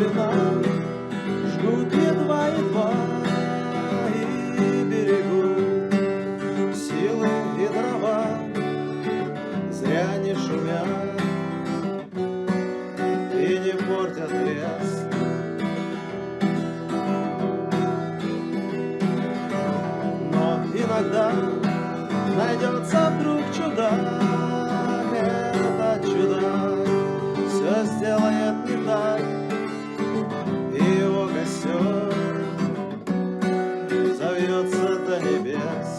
вина жгут едва-едва, и берегут силы и дрова, зря не шумят и не портят лес. Но иногда найдется вдруг чудак, этот чудак все сделает не так, и его костер зовется до небес.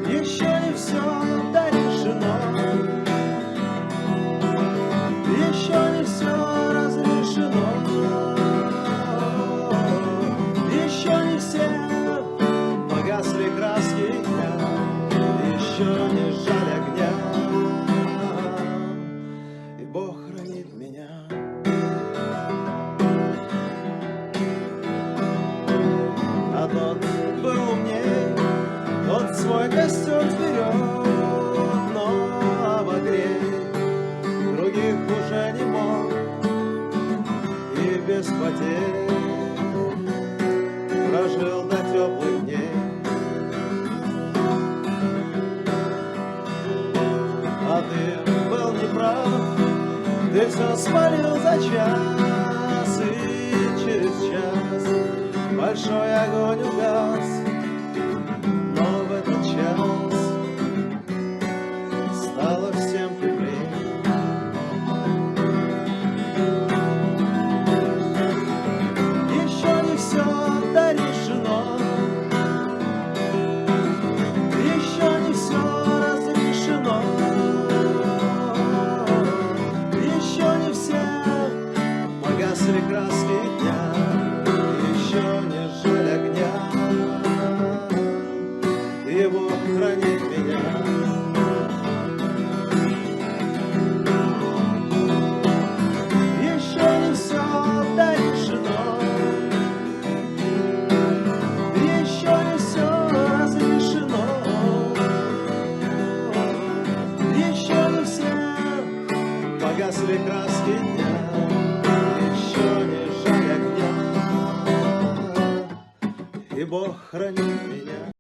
Еще не все дорешено, еще не все разрешено, еще не все погасли краски дня, еще не жаль огня, и Бог хранит меня. А тот был умней, тот свой костер вперед, но обогреть других уже не мог, и без потерь прожил до теплых дней. А ты был неправ, ты все свалил за час, и через час большой огонь угас. Но в этот час стало всем теплее. Еще не все дорешено, еще не все разрешено, еще не все погасли краски дня, еще не жаль огня, и Бог хранит меня. Еще не все дорешено, еще не все разрешено, еще не все погасли краски дня, еще не жаль огня, и Бог хранит меня.